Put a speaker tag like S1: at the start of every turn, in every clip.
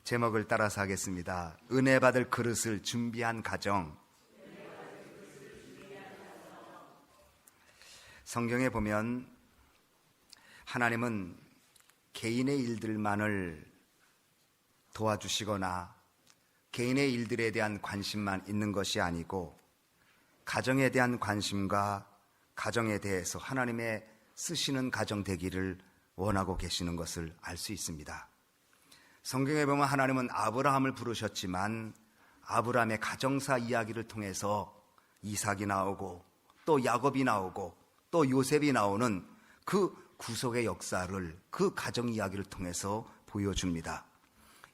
S1: 제목을 따라서 하겠습니다. 은혜 받을 그릇을 준비한 가정. 성경에 보면 하나님은 개인의 일들만을 도와주시거나 개인의 일들에 대한 관심만 있는 것이 아니고 가정에 대한 관심과 가정에 대해서 하나님의 쓰시는 가정 되기를 원하고 계시는 것을 알 수 있습니다. 성경에 보면 하나님은 아브라함을 부르셨지만 아브라함의 가정사 이야기를 통해서 이삭이 나오고 또 야곱이 나오고 또 요셉이 나오는 그 구속의 역사를 그 가정 이야기를 통해서 보여줍니다.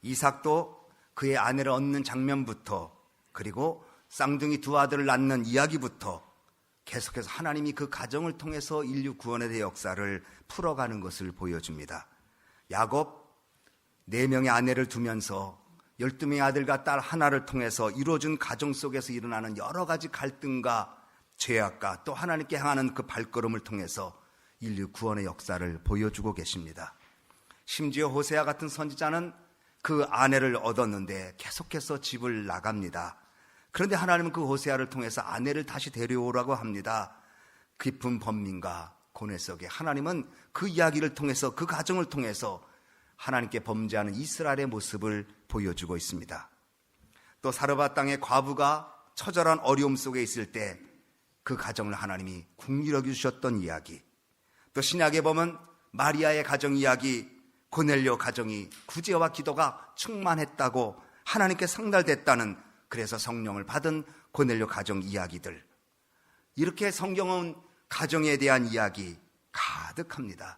S1: 이삭도 그의 아내를 얻는 장면부터 그리고 쌍둥이 두 아들을 낳는 이야기부터 계속해서 하나님이 그 가정을 통해서 인류 구원에 대한 역사를 풀어가는 것을 보여줍니다. 야곱 4명의 아내를 두면서 12명의 아들과 딸 하나를 통해서 이루어진 가정 속에서 일어나는 여러 가지 갈등과 죄악과 또 하나님께 향하는 그 발걸음을 통해서 인류 구원의 역사를 보여주고 계십니다. 심지어 호세아 같은 선지자는 그 아내를 얻었는데 계속해서 집을 나갑니다. 그런데 하나님은 그 호세아를 통해서 아내를 다시 데려오라고 합니다. 깊은 번민과 고뇌 속에 하나님은 그 이야기를 통해서 그 가정을 통해서 하나님께 범죄하는 이스라엘의 모습을 보여주고 있습니다. 또 사르밧 땅의 과부가 처절한 어려움 속에 있을 때 그 가정을 하나님이 긍휼히 여겨주셨던 이야기, 또 신약에 보면 마리아의 가정 이야기, 고넬료 가정이 구제와 기도가 충만했다고 하나님께 상달됐다는, 그래서 성령을 받은 고넬료 가정 이야기들, 이렇게 성경은 가정에 대한 이야기 가득합니다.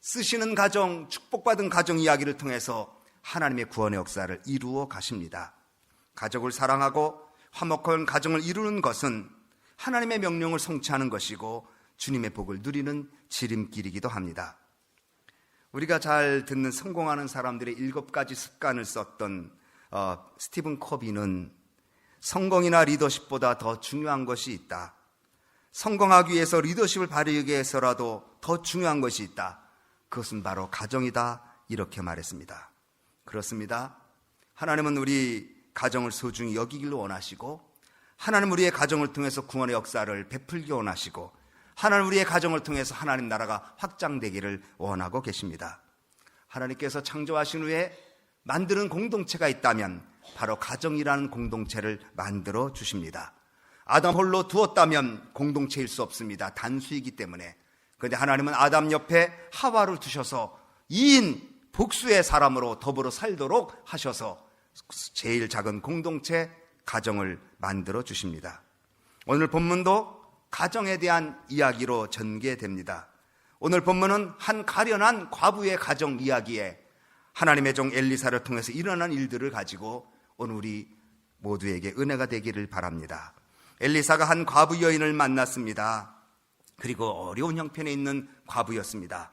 S1: 쓰시는 가정, 축복받은 가정 이야기를 통해서 하나님의 구원의 역사를 이루어 가십니다. 가족을 사랑하고 화목한 가정을 이루는 것은 하나님의 명령을 성취하는 것이고 주님의 복을 누리는 지름길이기도 합니다. 우리가 잘 듣는 성공하는 사람들의 7가지 습관을 썼던 스티븐 코비는 성공이나 리더십보다 더 중요한 것이 있다. 성공하기 위해서 리더십을 발휘하기 위해서라도 더 중요한 것이 있다. 그것은 바로 가정이다. 이렇게 말했습니다. 그렇습니다. 하나님은 우리 가정을 소중히 여기기를 원하시고, 하나님은 우리의 가정을 통해서 구원의 역사를 베풀기 원하시고, 하나님 우리의 가정을 통해서 하나님 나라가 확장되기를 원하고 계십니다. 하나님께서 창조하신 후에 만드는 공동체가 있다면 바로 가정이라는 공동체를 만들어 주십니다. 아담 홀로 두었다면 공동체일 수 없습니다. 단수이기 때문에. 그런데 하나님은 아담 옆에 하와를 두셔서 2인 복수의 사람으로 더불어 살도록 하셔서 제일 작은 공동체 가정을 만들어 주십니다. 오늘 본문도 가정에 대한 이야기로 전개됩니다. 오늘 본문은 한 가련한 과부의 가정 이야기에 하나님의 종 엘리사를 통해서 일어난 일들을 가지고 오늘 우리 모두에게 은혜가 되기를 바랍니다. 엘리사가 한 과부 여인을 만났습니다. 그리고 어려운 형편에 있는 과부였습니다.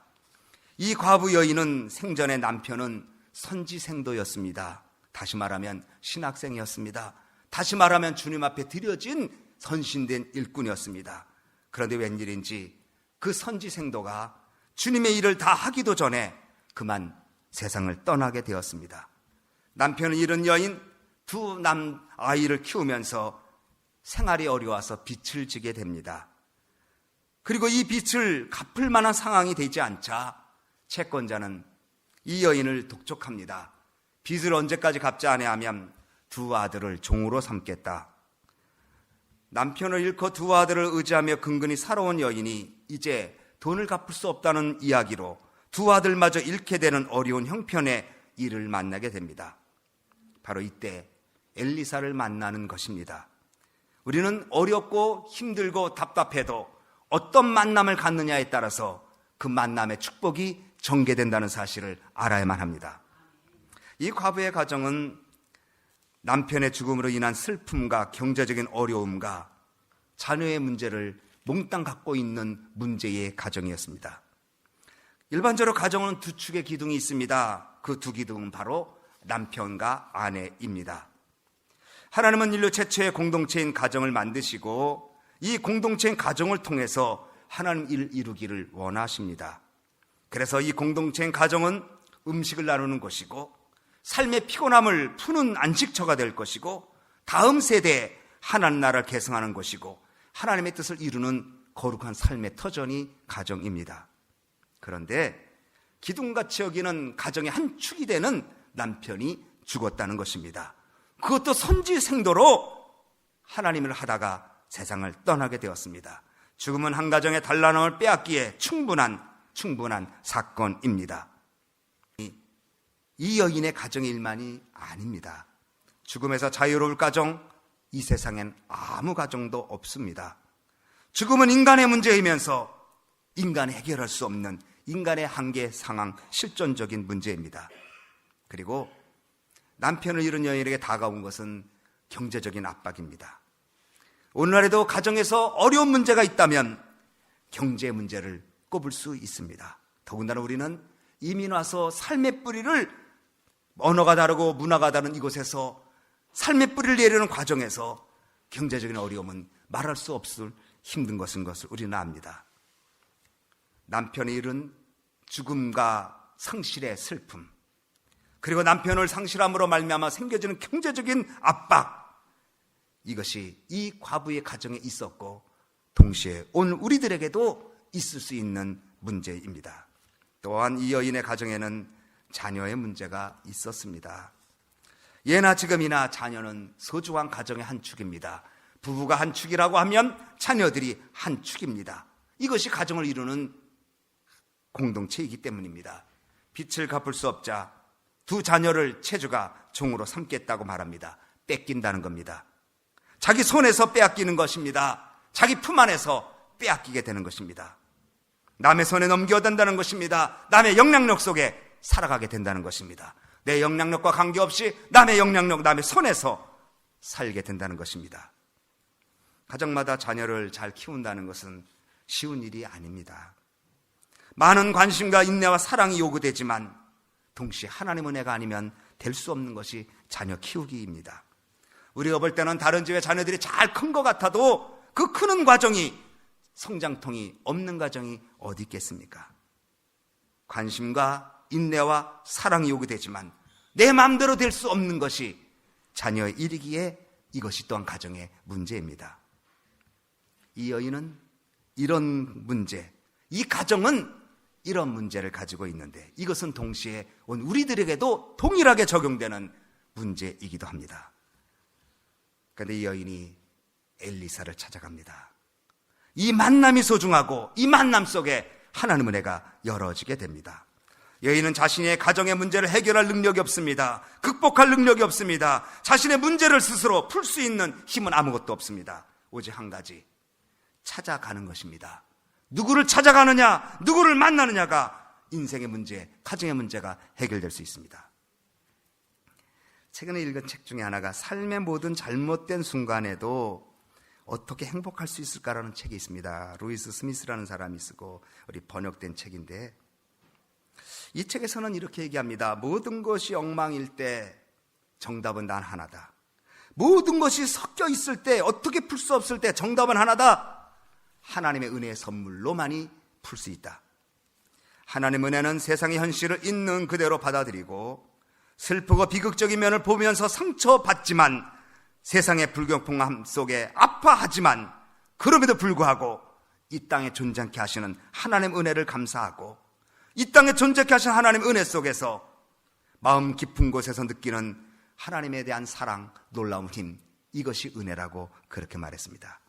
S1: 이 과부 여인은 생전에 남편은 선지생도였습니다. 다시 말하면 신학생이었습니다. 다시 말하면 주님 앞에 드려진 선신된 일꾼이었습니다. 그런데 웬일인지 그 선지생도가 주님의 일을 다 하기도 전에 그만 세상을 떠나게 되었습니다. 남편은 잃은 여인 2 남아이를 키우면서 생활이 어려워서 빚을 지게 됩니다. 그리고 이 빚을 갚을 만한 상황이 되지 않자 채권자는 이 여인을 독촉합니다. 빚을 언제까지 갚지 아니하면 2 아들을 종으로 삼겠다. 남편을 잃고 2 아들을 의지하며 근근히 살아온 여인이 이제 돈을 갚을 수 없다는 이야기로 2 아들마저 잃게 되는 어려운 형편의 일을 만나게 됩니다. 바로 이때 엘리사를 만나는 것입니다. 우리는 어렵고 힘들고 답답해도 어떤 만남을 갖느냐에 따라서 그 만남의 축복이 전개된다는 사실을 알아야만 합니다. 이 과부의 가정은 남편의 죽음으로 인한 슬픔과 경제적인 어려움과 자녀의 문제를 몽땅 갖고 있는 문제의 가정이었습니다. 일반적으로 가정은 2축의 기둥이 있습니다. 그 2 기둥은 바로 남편과 아내입니다. 하나님은 인류 최초의 공동체인 가정을 만드시고 이 공동체인 가정을 통해서 하나님 일을 이루기를 원하십니다. 그래서 이 공동체인 가정은 음식을 나누는 것이고 삶의 피곤함을 푸는 안식처가 될 것이고, 다음 세대에 하나님 나라를 계승하는 것이고, 하나님의 뜻을 이루는 거룩한 삶의 터전이 가정입니다. 그런데 기둥같이 여기는 가정의 한 축이 되는 남편이 죽었다는 것입니다. 그것도 선지생도로 하나님을 하다가 세상을 떠나게 되었습니다. 죽음은 한 가정의 단란함을 빼앗기에 충분한 사건입니다. 이 여인의 가정의 일만이 아닙니다. 죽음에서 자유로울 가정, 이 세상엔 아무 가정도 없습니다. 죽음은 인간의 문제이면서 인간이 해결할 수 없는 인간의 한계 상황, 실존적인 문제입니다. 그리고 남편을 잃은 여인에게 다가온 것은 경제적인 압박입니다. 오늘날에도 가정에서 어려운 문제가 있다면 경제 문제를 꼽을 수 있습니다. 더군다나 우리는 이민 와서 삶의 뿌리를, 언어가 다르고 문화가 다른 이곳에서 삶의 뿌리를 내리는 과정에서 경제적인 어려움은 말할 수 없을 힘든 것을 우리는 압니다. 남편이 잃은 죽음과 상실의 슬픔, 그리고 남편을 상실함으로 말미암아 생겨지는 경제적인 압박, 이것이 이 과부의 가정에 있었고 동시에 오늘 우리들에게도 있을 수 있는 문제입니다. 또한 이 여인의 가정에는 자녀의 문제가 있었습니다. 예나 지금이나 자녀는 소중한 가정의 한 축입니다. 부부가 한 축이라고 하면 자녀들이 한 축입니다. 이것이 가정을 이루는 공동체이기 때문입니다. 빚을 갚을 수 없자 두 자녀를 채주가 종으로 삼겠다고 말합니다. 뺏긴다는 겁니다. 자기 손에서 빼앗기는 것입니다. 자기 품 안에서 빼앗기게 되는 것입니다. 남의 손에 넘겨든다는 것입니다. 남의 영향력 속에 살아가게 된다는 것입니다. 내 영향력과 관계없이 남의 영향력, 남의 손에서 살게 된다는 것입니다. 가정마다 자녀를 잘 키운다는 것은 쉬운 일이 아닙니다. 많은 관심과 인내와 사랑이 요구되지만 동시에 하나님 은혜가 아니면 될 수 없는 것이 자녀 키우기입니다. 우리가 볼 때는 다른 집의 자녀들이 잘 큰 것 같아도 그 크는 과정이, 성장통이 없는 가정이 어디 있겠습니까? 관심과 인내와 사랑이 요구되지만 내 마음대로 될 수 없는 것이 자녀의 일이기에 이것이 또한 가정의 문제입니다. 이 여인은 이런 문제, 이 가정은 이런 문제를 가지고 있는데 이것은 동시에 온 우리들에게도 동일하게 적용되는 문제이기도 합니다. 그런데 이 여인이 엘리사를 찾아갑니다. 이 만남이 소중하고 이 만남 속에 하나님 은혜가 열어지게 됩니다. 여인은 자신의 가정의 문제를 해결할 능력이 없습니다. 극복할 능력이 없습니다. 자신의 문제를 스스로 풀 수 있는 힘은 아무것도 없습니다. 오직 한 가지, 찾아가는 것입니다. 누구를 찾아가느냐, 누구를 만나느냐가 인생의 문제, 가정의 문제가 해결될 수 있습니다. 최근에 읽은 책 중에 하나가 삶의 모든 잘못된 순간에도 어떻게 행복할 수 있을까라는 책이 있습니다. 루이스 스미스라는 사람이 쓰고 우리 번역된 책인데, 이 책에서는 이렇게 얘기합니다. 모든 것이 엉망일 때 정답은 단 하나다. 모든 것이 섞여 있을 때, 어떻게 풀 수 없을 때 정답은 하나다. 하나님의 은혜의 선물로만이 풀 수 있다. 하나님의 은혜는 세상의 현실을 있는 그대로 받아들이고 슬프고 비극적인 면을 보면서 상처받지만, 세상의 불경통함 속에 아파하지만 그럼에도 불구하고 이 땅에 존재하게 하시는 하나님의 은혜를 감사하고 이 땅에 존재하게 하시는 하나님의 은혜 속에서 마음 깊은 곳에서 느끼는 하나님에 대한 사랑, 놀라운 힘, 이것이 은혜라고 그렇게 말했습니다.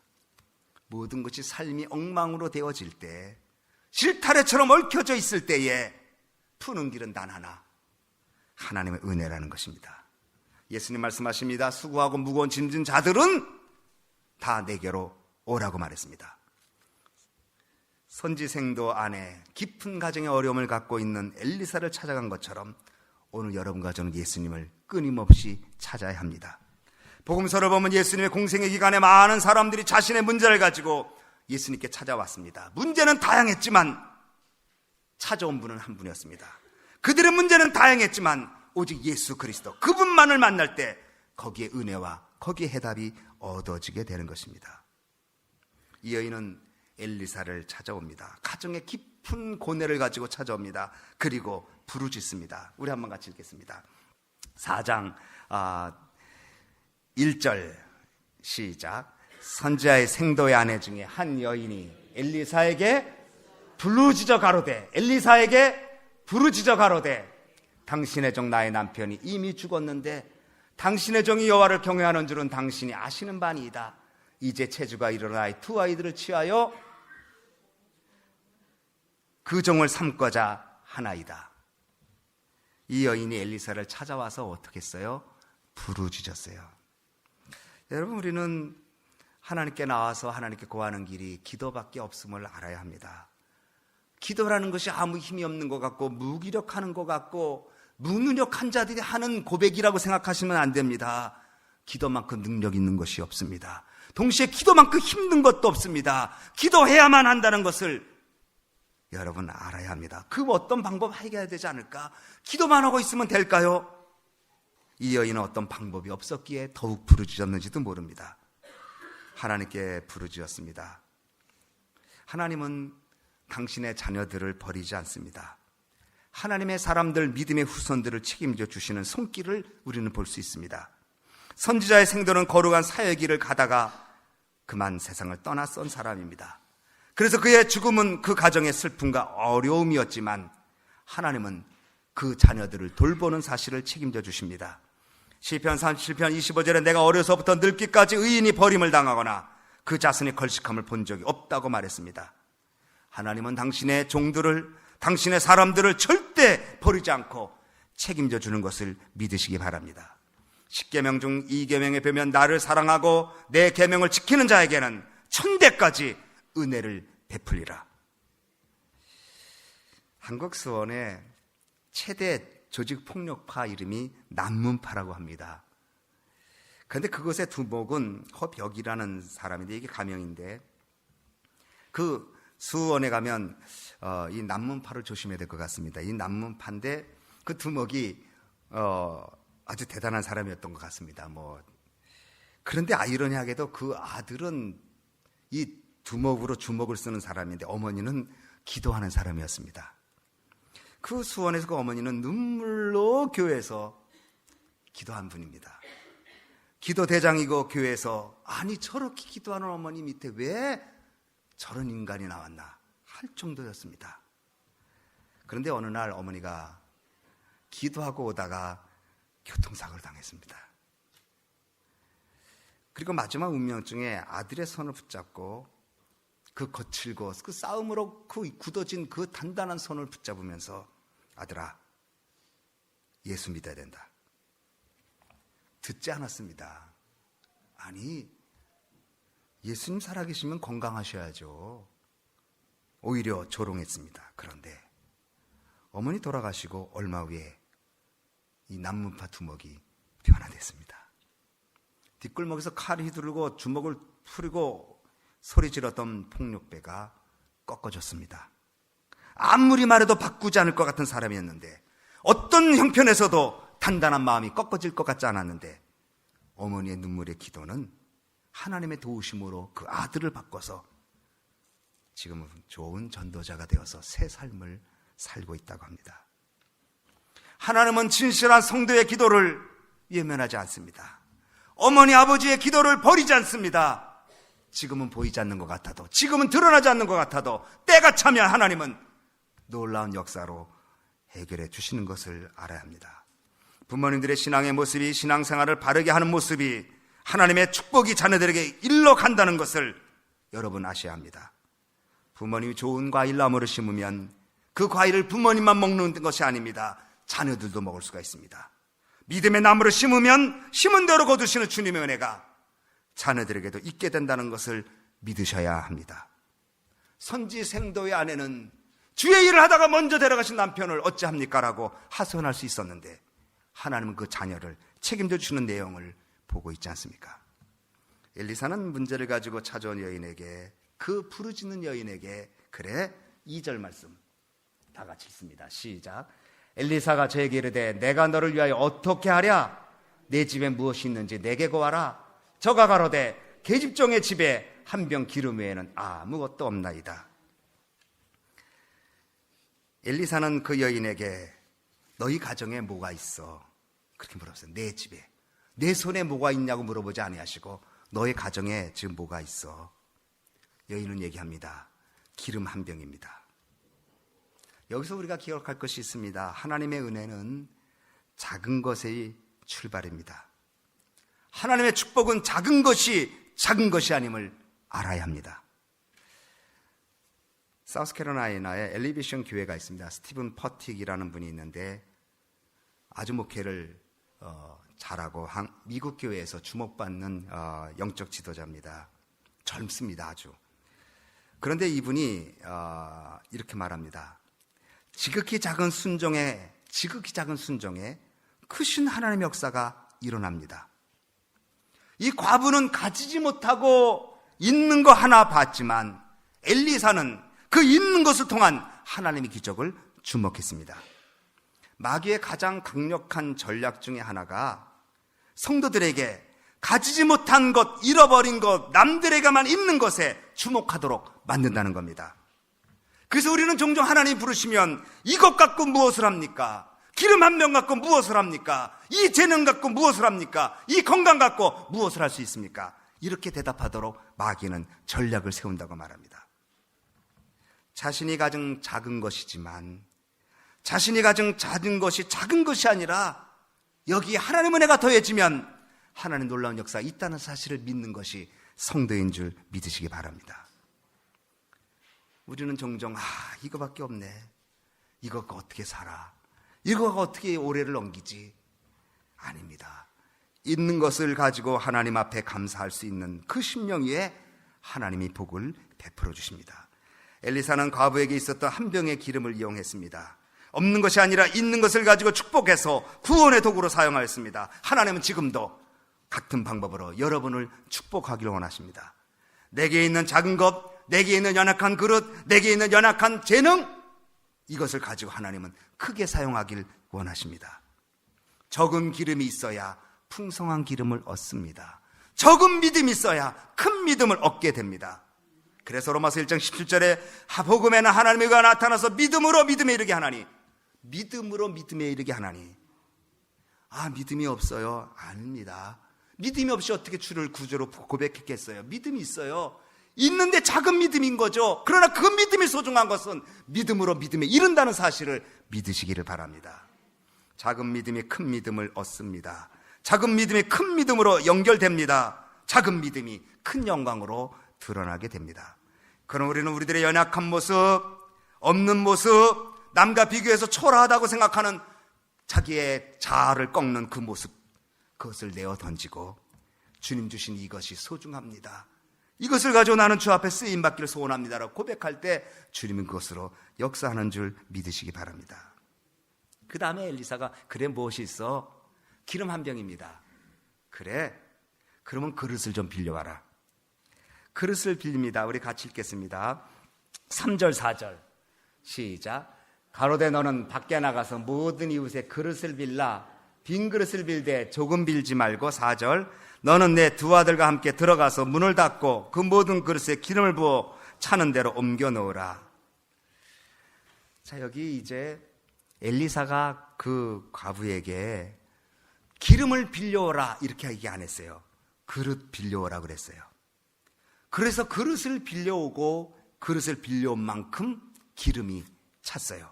S1: 모든 것이 삶이 엉망으로 되어질 때, 실타래처럼 얽혀져 있을 때에 푸는 길은 단 하나, 하나님의 은혜라는 것입니다. 예수님 말씀하십니다. 수고하고 무거운 짐진 자들은 다 내게로 오라고 말했습니다. 선지생도 안에 깊은 가정의 어려움을 갖고 있는 엘리사를 찾아간 것처럼 오늘 여러분과 저는 예수님을 끊임없이 찾아야 합니다. 복음서를 보면 예수님의 공생의 기간에 많은 사람들이 자신의 문제를 가지고 예수님께 찾아왔습니다. 문제는 다양했지만 찾아온 분은 한 분이었습니다. 그들의 문제는 다양했지만 오직 예수 그리스도, 그분만을 만날 때 거기에 은혜와 거기에 해답이 얻어지게 되는 것입니다. 이 여인은 엘리사를 찾아옵니다. 가정의 깊은 고뇌를 가지고 찾아옵니다. 그리고 부르짖습니다. 우리 한번 같이 읽겠습니다. 4장 1절 시작. 선지자의 생도의 아내 중에 한 여인이 엘리사에게 부르짖어 가로되, 엘리사에게 부르짖어 가로되, 당신의 종 나의 남편이 이미 죽었는데 당신의 종이 여호와를 경외하는 줄은 당신이 아시는 바니이다. 이제 체주가 일어나 두 아이들을 취하여 그 종을 삼고자 하나이다. 이 여인이 엘리사를 찾아와서 어떻게 했어요? 부르짖었어요. 여러분, 우리는 하나님께 나와서 하나님께 구하는 길이 기도밖에 없음을 알아야 합니다. 기도라는 것이 아무 힘이 없는 것 같고 무기력하는 것 같고 무능력한 자들이 하는 고백이라고 생각하시면 안 됩니다. 기도만큼 능력 있는 것이 없습니다. 동시에 기도만큼 힘든 것도 없습니다. 기도해야만 한다는 것을 여러분 알아야 합니다. 그 어떤 방법 해결해야 되지 않을까? 기도만 하고 있으면 될까요? 이 여인은 어떤 방법이 없었기에 더욱 부르짖었는지도 모릅니다. 하나님께 부르짖었습니다. 하나님은 당신의 자녀들을 버리지 않습니다. 하나님의 사람들, 믿음의 후손들을 책임져 주시는 손길을 우리는 볼 수 있습니다. 선지자의 생도는 거룩한 사역의 길을 가다가 그만 세상을 떠났던 사람입니다. 그래서 그의 죽음은 그 가정의 슬픔과 어려움이었지만 하나님은 그 자녀들을 돌보는 사실을 책임져 주십니다. 시편 37편 25절에 내가 어려서부터 늙기까지 의인이 버림을 당하거나 그 자손이 걸식함을 본 적이 없다고 말했습니다. 하나님은 당신의 종들을, 당신의 사람들을 절대 버리지 않고 책임져 주는 것을 믿으시기 바랍니다. 10계명 중 2계명에 보면 나를 사랑하고 내 계명을 지키는 자에게는 천대까지 은혜를 베풀리라. 한국 수원의 최대 조직폭력파 이름이 남문파라고 합니다. 그런데 그것의 두목은 허벽이라는 사람인데, 이게 가명인데, 그 수원에 가면 이 남문파를 조심해야 될 것 같습니다. 이 남문파인데 그 두목이 아주 대단한 사람이었던 것 같습니다. 그런데 아이러니하게도 그 아들은 이 두목으로 주먹을 쓰는 사람인데 어머니는 기도하는 사람이었습니다. 그 수원에서 그 어머니는 눈물로 교회에서 기도한 분입니다. 기도 대장이고 교회에서 아니 저렇게 기도하는 어머니 밑에 왜 저런 인간이 나왔나 할 정도였습니다. 그런데 어느 날 어머니가 기도하고 오다가 교통사고를 당했습니다. 그리고 마지막 운명중에 아들의 손을 붙잡고 그 거칠고 그 싸움으로 그 굳어진 그 단단한 손을 붙잡으면서 아들아, 예수 믿어야 된다. 듣지 않았습니다. 아니, 예수님 살아계시면 건강하셔야죠. 오히려 조롱했습니다. 그런데 어머니 돌아가시고 얼마 후에 이 남문파 두목이 변화됐습니다. 뒷골목에서 칼을 휘두르고 주먹을 풀고 소리 질렀던 폭력배가 꺾어졌습니다. 아무리 말해도 바꾸지 않을 것 같은 사람이었는데, 어떤 형편에서도 단단한 마음이 꺾어질 것 같지 않았는데, 어머니의 눈물의 기도는 하나님의 도우심으로 그 아들을 바꿔서 지금은 좋은 전도자가 되어서 새 삶을 살고 있다고 합니다. 하나님은 진실한 성도의 기도를 외면하지 않습니다. 어머니 아버지의 기도를 버리지 않습니다. 지금은 보이지 않는 것 같아도, 지금은 드러나지 않는 것 같아도 때가 차면 하나님은 놀라운 역사로 해결해 주시는 것을 알아야 합니다. 부모님들의 신앙의 모습이, 신앙생활을 바르게 하는 모습이 하나님의 축복이 자녀들에게 일러 간다는 것을 여러분 아셔야 합니다. 부모님이 좋은 과일 나무를 심으면 그 과일을 부모님만 먹는 것이 아닙니다. 자녀들도 먹을 수가 있습니다. 믿음의 나무를 심으면 심은 대로 거두시는 주님의 은혜가 자녀들에게도 있게 된다는 것을 믿으셔야 합니다. 선지생도의 아내는 주의 일을 하다가 먼저 데려가신 남편을 어찌합니까? 라고 하소연할 수 있었는데, 하나님은 그 자녀를 책임져 주시는 내용을 보고 있지 않습니까? 엘리사는 문제를 가지고 찾아온 여인에게, 그 부르짖는 여인에게, 그래 2절 말씀 다 같이 읽습니다. 시작. 엘리사가 저에게 이르되 내가 너를 위하여 어떻게 하랴? 내 집에 무엇이 있는지 내게 고하라. 저가 가로되 계집종의 집에 한 병 기름 외에는 아무것도 없나이다. 엘리사는 그 여인에게 너희 가정에 뭐가 있어? 그렇게 물어봤어요. 내 집에, 내 손에 뭐가 있냐고 물어보지 아니하시고 너의 가정에 지금 뭐가 있어? 여인은 얘기합니다. 기름 한 병입니다. 여기서 우리가 기억할 것이 있습니다. 하나님의 은혜는 작은 것의 출발입니다. 하나님의 축복은 작은 것이 아님을 알아야 합니다. 사우스캐롤라이나에 엘리베이션 교회가 있습니다. 스티븐 퍼틱이라는 분이 있는데 아주 목회를 잘하고 미국 교회에서 주목받는 영적 지도자입니다. 젊습니다. 아주. 그런데 이분이 이렇게 말합니다. 지극히 작은 순종에 크신 하나님의 역사가 일어납니다. 이 과부는 가지지 못하고 있는 거 하나 봤지만 엘리사는 그 있는 것을 통한 하나님의 기적을 주목했습니다. 마귀의 가장 강력한 전략 중에 하나가 성도들에게 가지지 못한 것, 잃어버린 것, 남들에게만 있는 것에 주목하도록 만든다는 겁니다. 그래서 우리는 종종 하나님 부르시면 이것 갖고 무엇을 합니까? 기름 한 병 갖고 무엇을 합니까? 이 재능 갖고 무엇을 합니까? 이 건강 갖고 무엇을 할 수 있습니까? 이렇게 대답하도록 마귀는 전략을 세운다고 말합니다. 자신이 가진 작은 것이지만 자신이 가진 작은 것이 작은 것이 아니라 여기 하나님의 은혜가 더해지면 하나님 놀라운 역사가 있다는 사실을 믿는 것이 성도인 줄 믿으시기 바랍니다. 우리는 종종 이거밖에 없네. 이거가 어떻게 살아? 이거가 어떻게 올해를 넘기지? 아닙니다. 있는 것을 가지고 하나님 앞에 감사할 수 있는 그 심령 위에 하나님이 복을 베풀어 주십니다. 엘리사는 과부에게 있었던 한 병의 기름을 이용했습니다. 없는 것이 아니라 있는 것을 가지고 축복해서 구원의 도구로 사용하였습니다. 하나님은 지금도 같은 방법으로 여러분을 축복하기를 원하십니다. 내게 있는 작은 것, 내게 있는 연약한 그릇, 내게 있는 연약한 재능, 이것을 가지고 하나님은 크게 사용하길 원하십니다. 적은 기름이 있어야 풍성한 기름을 얻습니다. 적은 믿음이 있어야 큰 믿음을 얻게 됩니다. 그래서 로마서 1장 17절에 복음에는 하나님의 의가 나타나서 믿음으로 믿음에 이르게 하나니, 믿음으로 믿음에 이르게 하나니. 믿음이 없어요? 아닙니다. 믿음이 없이 어떻게 주를 구주로 고백했겠어요? 믿음이 있어요. 있는데 작은 믿음인 거죠. 그러나 그 믿음이 소중한 것은 믿음으로 믿음에 이른다는 사실을 믿으시기를 바랍니다. 작은 믿음이 큰 믿음을 얻습니다. 작은 믿음이 큰 믿음으로 연결됩니다. 작은 믿음이 큰 영광으로 드러나게 됩니다. 그럼 우리는 우리들의 연약한 모습, 없는 모습, 남과 비교해서 초라하다고 생각하는 자기의 자아를 꺾는 그 모습, 그것을 내어 던지고 주님 주신 이것이 소중합니다. 이것을 가지고 나는 주 앞에 쓰임받기를 소원합니다라고 고백할 때 주님은 그것으로 역사하는 줄 믿으시기 바랍니다. 그 다음에 엘리사가 그래 무엇이 있어? 기름 한 병입니다. 그래, 그러면 그릇을 좀 빌려와라. 그릇을 빌립니다. 우리 같이 읽겠습니다. 3절 4절 시작. 가로되 너는 밖에 나가서 모든 이웃의 그릇을 빌라. 빈 그릇을 빌되 조금 빌지 말고. 4절 너는 내 두 아들과 함께 들어가서 문을 닫고 그 모든 그릇에 기름을 부어 차는 대로 옮겨 놓으라. 자, 여기 이제 엘리사가 그 과부에게 기름을 빌려오라 이렇게 얘기 안 했어요. 그릇 빌려오라 그랬어요. 그래서 그릇을 빌려오고 그릇을 빌려온 만큼 기름이 찼어요.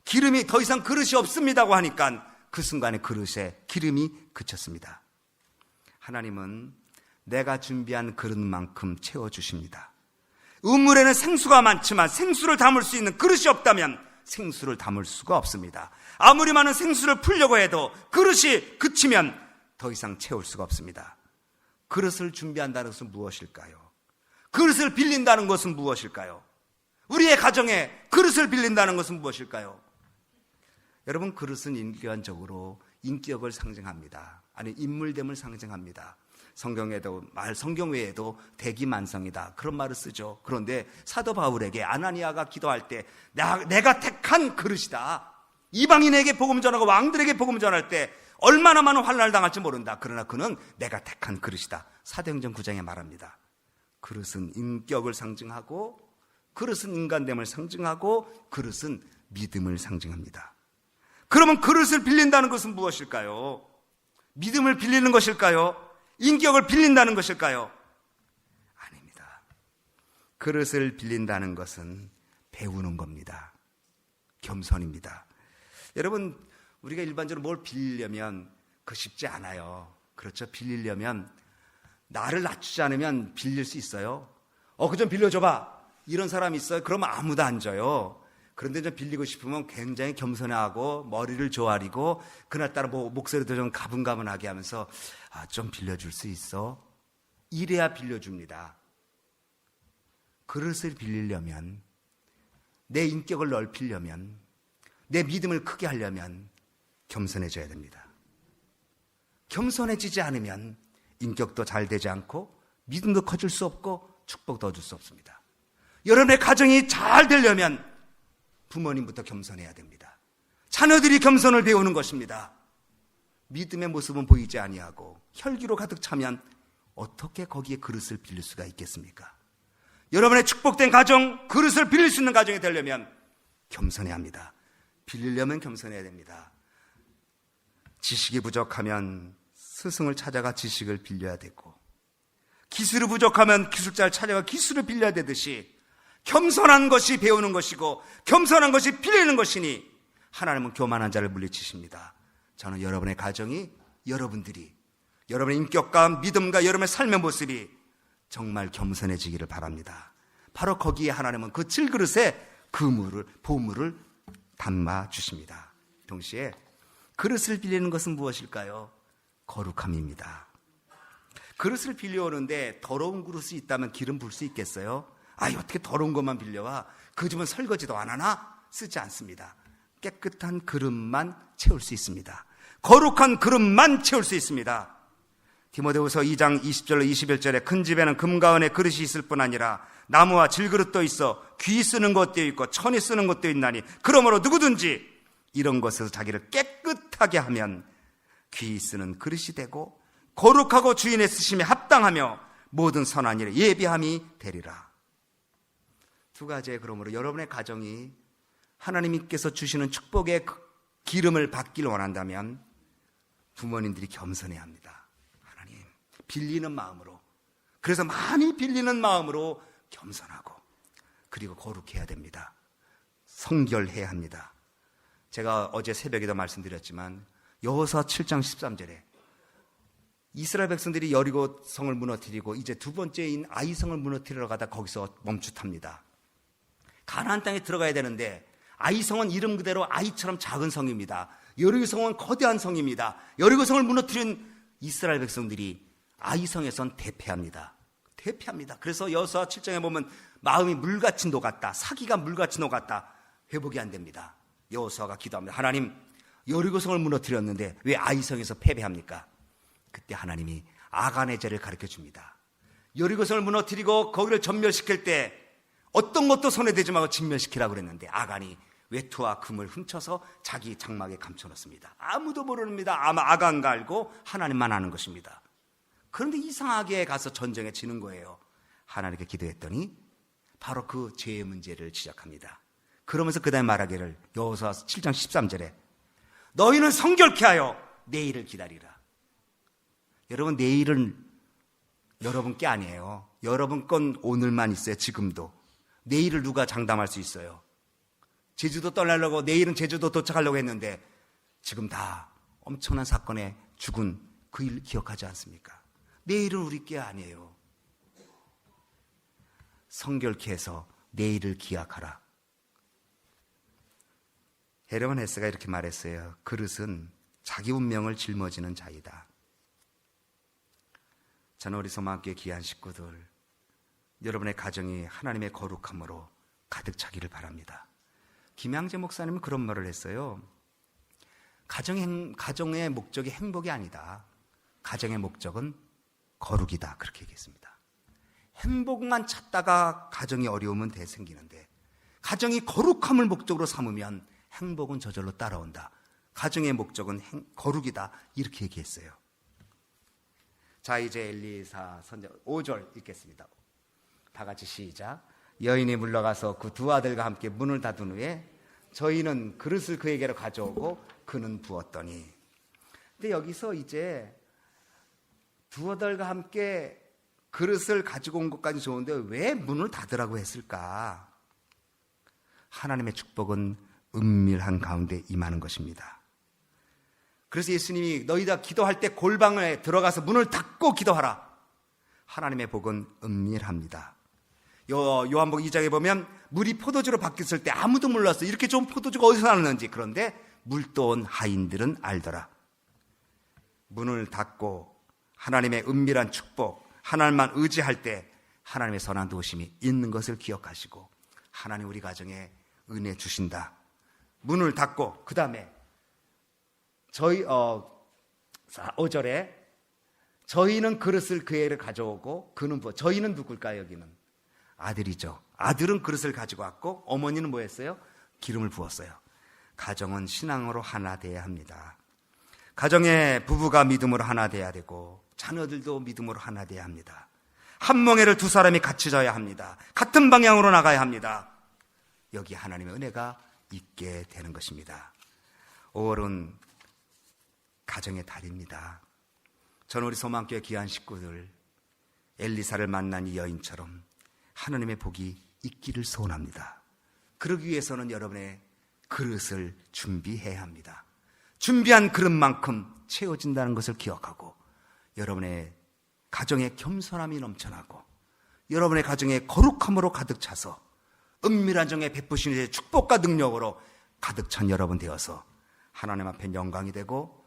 S1: 기름이 더 이상 그릇이 없습니다고 하니까 그 순간에 그릇에 기름이 그쳤습니다. 하나님은 내가 준비한 그릇만큼 채워주십니다. 우물에는 생수가 많지만 생수를 담을 수 있는 그릇이 없다면 생수를 담을 수가 없습니다. 아무리 많은 생수를 풀려고 해도 그릇이 그치면 더 이상 채울 수가 없습니다. 그릇을 준비한다는 것은 무엇일까요? 그릇을 빌린다는 것은 무엇일까요? 우리의 가정에 그릇을 빌린다는 것은 무엇일까요? 여러분, 그릇은 인간적으로 인격을 상징합니다. 아니, 인물됨을 상징합니다. 성경 외에도 대기만성이다, 그런 말을 쓰죠. 그런데 사도 바울에게 아나니아가 기도할 때 내가 택한 그릇이다. 이방인에게 복음 전하고 왕들에게 복음 전할 때 얼마나 많은 환난을 당할지 모른다. 그러나 그는 내가 택한 그릇이다. 사도행전 9장에 말합니다. 그릇은 인격을 상징하고, 그릇은 인간됨을 상징하고, 그릇은 믿음을 상징합니다. 그러면 그릇을 빌린다는 것은 무엇일까요? 믿음을 빌리는 것일까요? 인격을 빌린다는 것일까요? 아닙니다. 그릇을 빌린다는 것은 배우는 겁니다. 겸손입니다. 여러분, 우리가 일반적으로 뭘 빌리려면 그거 쉽지 않아요. 그렇죠? 빌리려면 나를 낮추지 않으면 빌릴 수 있어요. 그거 좀 빌려줘봐. 이런 사람이 있어요. 그러면 아무도 안 줘요. 그런데 좀 빌리고 싶으면 굉장히 겸손하고 머리를 조아리고 그날따라 목소리도 좀 가분가분하게 하면서 좀 빌려줄 수 있어? 이래야 빌려줍니다. 그릇을 빌리려면, 내 인격을 넓히려면, 내 믿음을 크게 하려면 겸손해져야 됩니다. 겸손해지지 않으면 인격도 잘 되지 않고 믿음도 커질 수 없고 축복도 얻을 수 없습니다. 여러분의 가정이 잘 되려면 부모님부터 겸손해야 됩니다. 자녀들이 겸손을 배우는 것입니다. 믿음의 모습은 보이지 아니하고 혈기로 가득 차면 어떻게 거기에 그릇을 빌릴 수가 있겠습니까? 여러분의 축복된 가정, 그릇을 빌릴 수 있는 가정이 되려면 겸손해야 합니다. 빌리려면 겸손해야 됩니다. 지식이 부족하면 스승을 찾아가 지식을 빌려야 되고, 기술이 부족하면 기술자를 찾아가 기술을 빌려야 되듯이 겸손한 것이 배우는 것이고 겸손한 것이 빌리는 것이니 하나님은 교만한 자를 물리치십니다. 저는 여러분의 가정이, 여러분들이, 여러분의 인격과 믿음과 여러분의 삶의 모습이 정말 겸손해지기를 바랍니다. 바로 거기에 하나님은 그 질그릇에 보물을 담아 주십니다. 동시에 그릇을 빌리는 것은 무엇일까요? 거룩함입니다. 그릇을 빌려오는데 더러운 그릇이 있다면 기름 부을 수 있겠어요? 어떻게 더러운 것만 빌려와? 그 집은 설거지도 안 하나? 쓰지 않습니다. 깨끗한 그릇만 채울 수 있습니다. 거룩한 그릇만 채울 수 있습니다. 디모데후서 2장 20절로 21절에 큰 집에는 금과 은의 그릇이 있을 뿐 아니라 나무와 질그릇도 있어 귀 쓰는 것도 있고 천이 쓰는 것도 있나니 그러므로 누구든지 이런 것에서 자기를 깨끗하게 하면 귀 쓰는 그릇이 되고 거룩하고 주인의 쓰심에 합당하며 모든 선한 일에 예비함이 되리라. 두 가지의 그러므로 여러분의 가정이 하나님께서 주시는 축복의 기름을 받기를 원한다면 부모님들이 겸손해야 합니다. 하나님, 빌리는 마음으로, 그래서 많이 빌리는 마음으로 겸손하고 그리고 거룩해야 됩니다. 성결해야 합니다. 제가 어제 새벽에도 말씀드렸지만 여호수아 7장 13절에 이스라엘 백성들이 여리고 성을 무너뜨리고 이제 두 번째인 아이성을 무너뜨리러 가다 거기서 멈칫합니다. 가나안 땅에 들어가야 되는데 아이성은 이름 그대로 아이처럼 작은 성입니다. 여리고성은 거대한 성입니다. 여리고성을 무너뜨린 이스라엘 백성들이 아이성에선 대패합니다. 그래서 여호수아 7장에 보면 마음이 물같이 녹았다. 사기가 물같이 녹았다. 회복이 안 됩니다. 여호수아가 기도합니다. 하나님, 여리고성을 무너뜨렸는데 왜 아이성에서 패배합니까? 그때 하나님이 아간의 죄를 가르쳐 줍니다. 여리고성을 무너뜨리고 거기를 전멸시킬 때 어떤 것도 손에 대지 말고 진멸시키라고 그랬는데 아간이 외투와 금을 훔쳐서 자기 장막에 감춰놓습니다. 아무도 모릅니다. 아마 아간가 알고 하나님만 아는 것입니다. 그런데 이상하게 가서 전쟁에 지는 거예요. 하나님께 기도했더니 바로 그 죄의 문제를 지적합니다. 그러면서 그 다음에 말하기를 여호수아 7장 13절에 너희는 성결케 하여 내일을 기다리라. 여러분, 내일은 여러분 게 아니에요. 여러분 건 오늘만 있어요. 지금도. 내일을 누가 장담할 수 있어요? 제주도 떠나려고 내일은 제주도 도착하려고 했는데 지금 다 엄청난 사건에 죽은 그 일 기억하지 않습니까? 내일은 우리 게 아니에요. 성결케 해서 내일을 기약하라. 헤르만 헤세가 이렇게 말했어요. 그릇은 자기 운명을 짊어지는 자이다. 저는 우리 소망교회 귀한 식구들, 여러분의 가정이 하나님의 거룩함으로 가득 차기를 바랍니다. 김양재 목사님은 그런 말을 했어요. 가정의 목적이 행복이 아니다. 가정의 목적은 거룩이다. 그렇게 얘기했습니다. 행복만 찾다가 가정이 어려우면 생기는데 가정이 거룩함을 목적으로 삼으면 행복은 저절로 따라온다. 가정의 목적은 거룩이다. 이렇게 얘기했어요. 자, 이제 엘리사 선자 5절 읽겠습니다. 다 같이 시작. 여인이 물러가서 그 두 아들과 함께 문을 닫은 후에 저희는 그릇을 그에게로 가져오고 그는 부었더니 근데 여기서 이제 두어들과 함께 그릇을 가지고 온 것까지 좋은데 왜 문을 닫으라고 했을까? 하나님의 축복은 은밀한 가운데 임하는 것입니다. 그래서 예수님이 너희 다 기도할 때 골방에 들어가서 문을 닫고 기도하라. 하나님의 복은 은밀합니다. 요한복음 2장에 보면 물이 포도주로 바뀌었을 때 아무도 몰랐어요. 이렇게 좋은 포도주가 어디서 나왔는지. 그런데 물도온 하인들은 알더라. 문을 닫고 하나님의 은밀한 축복, 하나님만 의지할 때 하나님의 선한 도우심이 있는 것을 기억하시고 하나님 우리 가정에 은혜 주신다. 문을 닫고 그 다음에 저희 5절에 저희는 그릇을 그 애를 가져오고 그는 저희는 누굴까요? 여기는 아들이죠. 아들은 그릇을 가지고 왔고 어머니는 뭐 했어요? 기름을 부었어요. 가정은 신앙으로 하나 돼야 합니다. 가정의 부부가 믿음으로 하나 돼야 되고 자녀들도 믿음으로 하나 돼야 합니다. 한 멍에를 두 사람이 같이 져야 합니다. 같은 방향으로 나가야 합니다. 여기 하나님의 은혜가 있게 되는 것입니다. 5월은 가정의 달입니다. 저는 우리 소망교회 귀한 식구들 엘리사를 만난 이 여인처럼 하나님의 복이 있기를 소원합니다. 그러기 위해서는 여러분의 그릇을 준비해야 합니다. 준비한 그릇만큼 채워진다는 것을 기억하고 여러분의 가정에 겸손함이 넘쳐나고 여러분의 가정에 거룩함으로 가득 차서 은밀한 정에 베푸시는 축복과 능력으로 가득 찬 여러분 되어서 하나님 앞에 영광이 되고